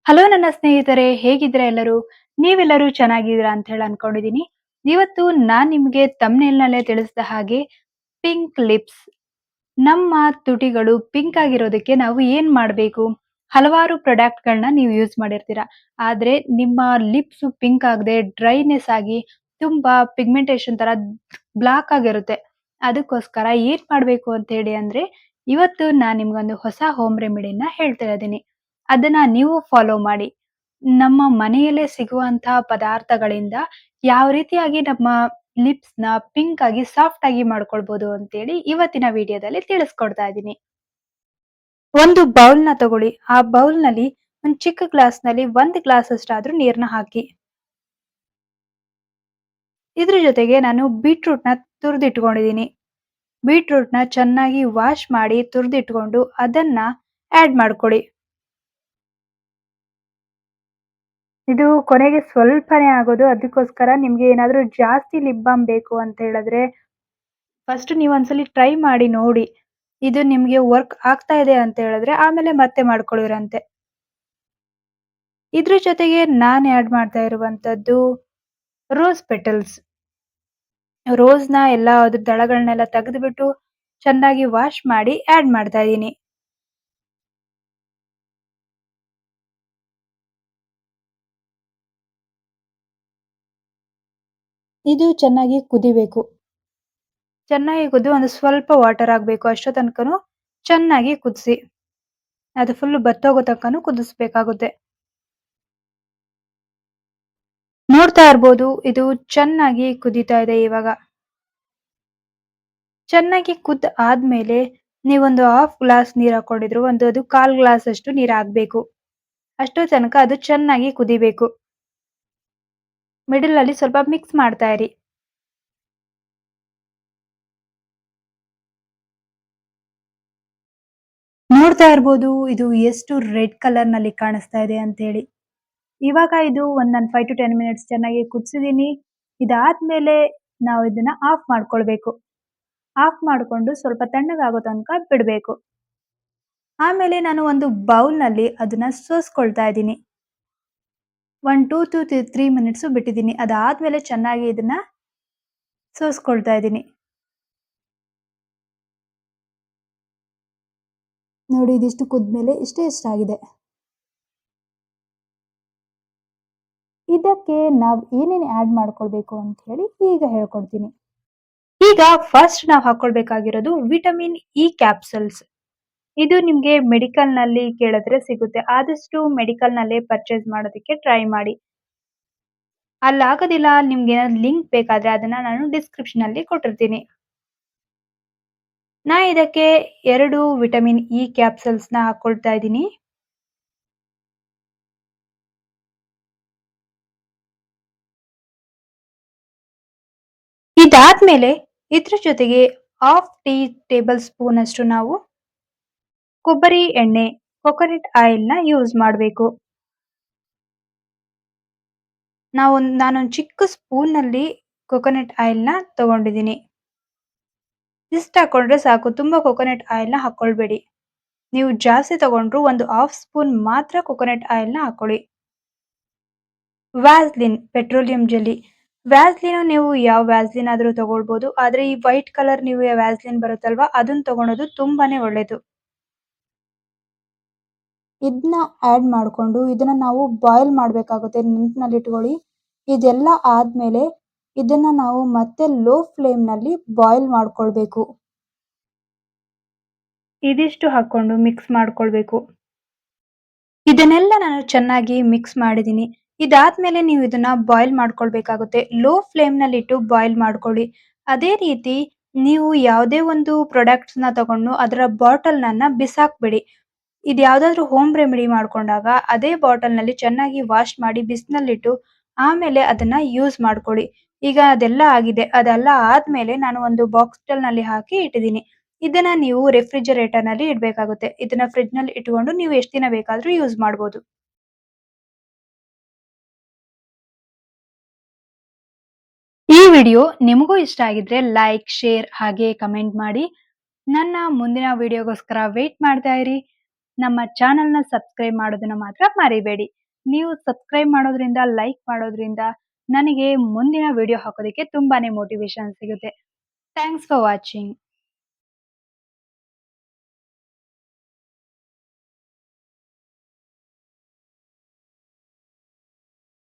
Hello ನನ್ನ ಸ್ನೇಹಿತರೆ, ಹೇಗಿದ್ದೀರಾ ಎಲ್ಲರೂ? ನೀವೆಲ್ಲರೂ ಚೆನ್ನಾಗಿದ್ದೀರಾ ಅಂತ ಹೇಳಿ ಅನ್ಕೊಂಡಿದೀನಿ. ಇವತ್ತು ನಾನ್ ನಿಮ್ಗೆ ಥಂಬ್‌ನೇಲ್‌ನಲ್ಲೇ ತಿಳಿಸಿದ ಹಾಗೆ ಪಿಂಕ್ ಲಿಪ್ಸ್, ನಮ್ಮ ತುಟಿಗಳು ಪಿಂಕ್ ಆಗಿರೋದಕ್ಕೆ ನಾವು ಏನ್ ಮಾಡ್ಬೇಕು? ಹಲವಾರು ಪ್ರಾಡಕ್ಟ್‌ಗಳನ್ನ ನೀವು ಯೂಸ್ ಮಾಡಿರ್ತೀರ. ಆದ್ರೆ ನಿಮ್ಮ ಲಿಪ್ಸ್ ಪಿಂಕ್ ಆಗದೆ ಡ್ರೈನೆಸ್ ಆಗಿ ತುಂಬಾ ಪಿಗ್ಮೆಂಟೇಷನ್ ತರ ಬ್ಲಾಕ್ ಆಗಿರುತ್ತೆ. ಅದಕ್ಕೋಸ್ಕರ ಏನ್ ಮಾಡ್ಬೇಕು ಅಂತ ಹೇಳಿ ಅಂದ್ರೆ, ಇವತ್ತು ನಾನ್ ನಿಮ್ಗೊಂದು ಹೊಸ ಹೋಮ್ ರೆಮಿಡಿನ ಹೇಳ್ತಾ ಇದೀನಿ. ಅದನ್ನ ನೀವು ಫಾಲೋ ಮಾಡಿ. ನಮ್ಮ ಮನೆಯಲ್ಲೇ ಸಿಗುವಂತಹ ಪದಾರ್ಥಗಳಿಂದ ಯಾವ ರೀತಿಯಾಗಿ ನಮ್ಮ ಲಿಪ್ಸ್‌ನ ಪಿಂಕ್ ಆಗಿ, ಸಾಫ್ಟ್ ಆಗಿ ಮಾಡ್ಕೊಳ್ಬೋದು ಅಂತೇಳಿ ಇವತ್ತಿನ ವಿಡಿಯೋದಲ್ಲಿ ತಿಳಿಸ್ಕೊಡ್ತಾ ಇದ್ದೀನಿ. ಒಂದು ಬೌಲ್‌ನ ತಗೊಳ್ಳಿ. ಆ ಬೌಲ್‌ನಲ್ಲಿ ಒಂದ್ ಚಿಕ್ಕ ಗ್ಲಾಸ್‌ನಲ್ಲಿ 1 ಗ್ಲಾಸ್ ಅಷ್ಟಾದ್ರೂ ನೀರ್ನ ಹಾಕಿ. ಇದ್ರ ಜೊತೆಗೆ ನಾನು ಬೀಟ್ರೂಟ್‌ನ ತುರಿದಿಟ್ಕೊಂಡಿದ್ದೀನಿ. ಬೀಟ್ರೂಟ್‌ನ ಚೆನ್ನಾಗಿ ವಾಶ್ ಮಾಡಿ ತುರಿದಿಟ್ಕೊಂಡು ಅದನ್ನ ಆಡ್ ಮಾಡ್ಕೊಳ್ಳಿ. ಇದು ಕೊನೆಗೆ ಸ್ವಲ್ಪನೇ ಆಗೋದು. ಅದಕ್ಕೋಸ್ಕರ ನಿಮ್ಗೆ ಏನಾದ್ರೂ ಜಾಸ್ತಿ ಲಿಪ್ ಬಾಲ್ಮ್ ಬೇಕು ಅಂತ ಹೇಳಿದ್ರೆ, ಫಸ್ಟ್ ನೀವು ಒಂದ್ಸಲಿ ಟ್ರೈ ಮಾಡಿ ನೋಡಿ. ಇದು ನಿಮ್ಗೆ ವರ್ಕ್ ಆಗ್ತಾ ಇದೆ ಅಂತ ಹೇಳಿದ್ರೆ, ಆಮೇಲೆ ಮತ್ತೆ ಮಾಡ್ಕೊಳ್ಳಿರಂತೆ. ಇದ್ರ ಜೊತೆಗೆ ನಾನ್ ಆಡ್ ಮಾಡ್ತಾ ಇರುವಂತದ್ದು ರೋಸ್ ಪೆಟಲ್ಸ್. ರೋಸ್‌ನ ಎಲ್ಲ ಅದ್ರ ದಳಗಳನ್ನೆಲ್ಲ ತೆಗೆದುಬಿಟ್ಟು ಚೆನ್ನಾಗಿ ವಾಶ್ ಮಾಡಿ ಆಡ್ ಮಾಡ್ತಾ ಇದೀನಿ. ಇದು ಚೆನ್ನಾಗಿ ಕುದಿಬೇಕು. ಚೆನ್ನಾಗಿ ಕುದ್ದು ಒಂದು ಸ್ವಲ್ಪ ವಾಟರ್ ಆಗ್ಬೇಕು. ಅಷ್ಟೋ ತನಕನೂ ಚೆನ್ನಾಗಿ ಕುದಿಸಿ. ಅದು ಫುಲ್ ಬತ್ತೋಗೋ ತನಕನೂ ಕುದಿಸ್ಬೇಕಾಗುತ್ತೆ. ನೋಡ್ತಾ ಇರ್ಬೋದು ಇದು ಚೆನ್ನಾಗಿ ಕುದೀತಾ ಇದೆ ಇವಾಗ. ಚೆನ್ನಾಗಿ ಆದ್ಮೇಲೆ ನೀವೊಂದು ಹಾಫ್ ಗ್ಲಾಸ್ ನೀರ್ ಹಾಕೊಂಡಿದ್ರು ಅದು 1/4 ಗ್ಲಾಸ್ ಅಷ್ಟು ನೀರ್ ಹಾಕ್ಬೇಕು. ಅಷ್ಟೋ ತನಕ ಅದು ಚೆನ್ನಾಗಿ ಕುದಿಬೇಕು. ಮಿಡಲ್ ಅಲ್ಲಿ ಸ್ವಲ್ಪ ಮಿಕ್ಸ್ ಮಾಡ್ತಾ ಇರಿ. ನೋಡ್ತಾ ಇರ್ಬೋದು ಇದು ಎಷ್ಟು ರೆಡ್ ಕಲರ್ ನಲ್ಲಿ ಕಾಣಿಸ್ತಾ ಇದೆ ಅಂತ ಹೇಳಿ. ಇವಾಗ ಇದು ನಾನು 5 ಟು 10 ಮಿನಿಟ್ಸ್ ಚೆನ್ನಾಗಿ ಕುದಿಸಿದೀನಿ. ಇದಾದ್ಮೇಲೆ ನಾವು ಇದನ್ನ ಆಫ್ ಮಾಡ್ಕೊಳ್ಬೇಕು. ಆಫ್ ಮಾಡ್ಕೊಂಡು ಸ್ವಲ್ಪ ತಣ್ಣಗಾಗೋ ತನಕ ಬಿಡ್ಬೇಕು. ಆಮೇಲೆ ನಾನು ಒಂದು ಬೌಲ್‌ನಲ್ಲಿ ಅದನ್ನ ಸೋಸ್ಕೊಳ್ತಾ ಇದ್ದೀನಿ. 2 ಟು 3 ಮಿನಿಟ್ಸ್ ಬಿಟ್ಟಿದ್ದೀನಿ. ಅದಾದ್ಮೇಲೆ ಚೆನ್ನಾಗಿ ಇದನ್ನ ಸೋಸ್ಕೊಳ್ತಾ ಇದ್ದೀನಿ. ನೋಡಿ ಇದಿಷ್ಟು ಕುದ್ಮೇಲೆ ಇಷ್ಟಾಗಿದೆ. ಇದಕ್ಕೆ ನಾವು ಏನೇನು ಆಡ್ ಮಾಡ್ಕೊಳ್ಬೇಕು ಅಂತ ಹೇಳಿ ಈಗ ಹೇಳ್ಕೊಡ್ತೀನಿ. ಈಗ ಫಸ್ಟ್ ನಾವು ಹಾಕೊಳ್ಬೇಕಾಗಿರೋದು ವಿಟಮಿನ್ ಇ ಕ್ಯಾಪ್ಸೂಲ್ಸ್. ಇದು ನಿಮ್ಗೆ ಮೆಡಿಕಲ್‌ನಲ್ಲಿ ಕೇಳಿದ್ರೆ ಸಿಗುತ್ತೆ. ಆದಷ್ಟು ಮೆಡಿಕಲ್‌ನಲ್ಲೇ ಪರ್ಚೇಸ್ ಮಾಡೋದಕ್ಕೆ ಟ್ರೈ ಮಾಡಿ. ಅಲ್ಲಾಗೋದಿಲ್ಲ ನಿಮ್ಗೇನಾದ್ರು ಲಿಂಕ್ ಬೇಕಾದ್ರೆ ಅದನ್ನ ನಾನು ಡಿಸ್ಕ್ರಿಪ್ಷನಲ್ಲಿ ಕೊಟ್ಟಿರ್ತೀನಿ. ಇದಕ್ಕೆ 2 ವಿಟಮಿನ್ ಇ ಕ್ಯಾಪ್ಸೂಲ್ಸ್‌ನ ಹಾಕೊಳ್ತಾ ಇದ್ದೀನಿ. ಇದಾದ್ಮೇಲೆ ಇದ್ರ ಜೊತೆಗೆ ಹಾಫ್ ಟೀ ಟೇಬಲ್ ಸ್ಪೂನ್ ಅಷ್ಟು ನಾವು ಕೊಬ್ಬರಿ ಎಣ್ಣೆ, ಕೊಕೊನಟ್ ಆಯಿಲ್‌ನ ಯೂಸ್ ಮಾಡ್ಬೇಕು. ನಾನೊಂದು ಚಿಕ್ಕ ಸ್ಪೂನ್‌ನಲ್ಲಿ ಕೊಕೊನಟ್ ಆಯಿಲ್‌ನ ತಗೊಂಡಿದ್ದೀನಿ. ಇಷ್ಟು ಹಾಕೊಂಡ್ರೆ ಸಾಕು. ತುಂಬಾ ಕೊಕೊನಟ್ ಆಯಿಲ್‌ನ ಹಾಕೊಳ್ಬೇಡಿ. ನೀವು ಜಾಸ್ತಿ ತಗೊಂಡ್ರು ಒಂದು ಹಾಫ್ ಸ್ಪೂನ್ ಮಾತ್ರ ಕೊಕೊನಟ್ ಆಯಿಲ್‌ನ ಹಾಕೊಳ್ಳಿ. Vaseline petroleum jelly. ವ್ಯಾಸ್ಲಿನ್ ನೀವು ಯಾವ ವ್ಯಾಸ್ಲಿನ್ ಆದ್ರೂ ತಗೊಳ್ಬೋದು. ಆದ್ರೆ ಈ ವೈಟ್ ಕಲರ್ ನೀವು ವ್ಯಾಸ್ಲಿನ್ ಬರುತ್ತಲ್ವಾ ಅದನ್ನ ತಗೊಳೋದು ತುಂಬಾನೇ ಒಳ್ಳೇದು. ಇದನ್ನ ಆಡ್ ಮಾಡ್ಕೊಂಡು ಇದನ್ನ ನಾವು ಬಾಯ್ಲ್ ಮಾಡ್ಬೇಕಾಗುತ್ತೆ. ನೆನಪಿನಲ್ಲಿಟ್ಕೊಳ್ಳಿ. ಇದೆಲ್ಲ ಆದ್ಮೇಲೆ ಇದನ್ನ ನಾವು ಮತ್ತೆ ಲೋ ಫ್ಲೇಮ್‌ನಲ್ಲಿ ಬಾಯ್ಲ್ ಮಾಡ್ಕೊಳ್ಬೇಕು. ಇದಿಷ್ಟು ಹಾಕೊಂಡು ಮಿಕ್ಸ್ ಮಾಡ್ಕೊಳ್ಬೇಕು. ಇದನ್ನೆಲ್ಲ ನಾನು ಚೆನ್ನಾಗಿ ಮಿಕ್ಸ್ ಮಾಡಿದ್ದೀನಿ. ಇದಾದ್ಮೇಲೆ ನೀವು ಇದನ್ನ ಬಾಯ್ಲ್ ಮಾಡ್ಕೊಳ್ಬೇಕಾಗುತ್ತೆ. ಲೋ ಫ್ಲೇಮ್‌ನಲ್ಲಿಟ್ಟು ಬಾಯ್ಲ್ ಮಾಡ್ಕೊಳ್ಳಿ. ಅದೇ ರೀತಿ ನೀವು ಯಾವುದೇ ಒಂದು ಪ್ರಾಡಕ್ಟ್ಸ್‌ನ ತಗೊಂಡು ಅದರ ಬಾಟಲ್‌ನನ್ನ ಬಿಸಾಕ್ಬೇಡಿ. ಇದು ಯಾವ್ದಾದ್ರು ಹೋಮ್ ರೆಮಿಡಿ ಮಾಡ್ಕೊಂಡಾಗ ಅದೇ ಬಾಟಲ್‌ನಲ್ಲಿ ಚೆನ್ನಾಗಿ ವಾಶ್ ಮಾಡಿ ಬಿಸಿನಲ್ಲಿಟ್ಟು ಆಮೇಲೆ ಅದನ್ನ ಯೂಸ್ ಮಾಡ್ಕೊಳ್ಳಿ. ಈಗ ಅದೆಲ್ಲ ಆಗಿದೆ. ಅದೆಲ್ಲ ಆದ್ಮೇಲೆ ನಾನು ಒಂದು ಬಾಕ್ಸ್‌ನಲ್ಲಿ ಹಾಕಿ ಇಟ್ಟಿದ್ದೀನಿ. ಇದನ್ನ ನೀವು ರೆಫ್ರಿಜರೇಟರ್‌ನಲ್ಲಿ ಇಡಬೇಕಾಗುತ್ತೆ. ಇದನ್ನ ಫ್ರಿಡ್ಜ್‌ನಲ್ಲಿ ಇಟ್ಟುಕೊಂಡು ನೀವು ಎಷ್ಟು ದಿನ ಬೇಕಾದ್ರೂ ಯೂಸ್ ಮಾಡ್ಬೋದು. ಈ ವಿಡಿಯೋ ನಿಮಗೂ ಇಷ್ಟ ಆಗಿದ್ರೆ ಲೈಕ್, ಶೇರ್ ಹಾಗೆ ಕಮೆಂಟ್ ಮಾಡಿ. ನನ್ನ ಮುಂದಿನ ವಿಡಿಯೋಗೋಸ್ಕರ ವೇಟ್ ಮಾಡ್ತಾ ಇರಿ. ನಮ್ಮ ಚಾನೆಲ್‌ನ ಸಬ್ಸ್ಕ್ರೈಬ್ ಮಾಡೋದನ್ನ ಮಾತ್ರ ಮರಿಬೇಡಿ. ನೀವು ಸಬ್ಸ್ಕ್ರೈಬ್ ಮಾಡೋದ್ರಿಂದ, ಲೈಕ್ ಮಾಡೋದ್ರಿಂದ ನನಗೆ ಮುಂದಿನ ವಿಡಿಯೋ ಹಾಕೋದಕ್ಕೆ ತುಂಬಾನೇ ಮೋಟಿವೇಶನ್ ಸಿಗುತ್ತೆ. Thanks for watching.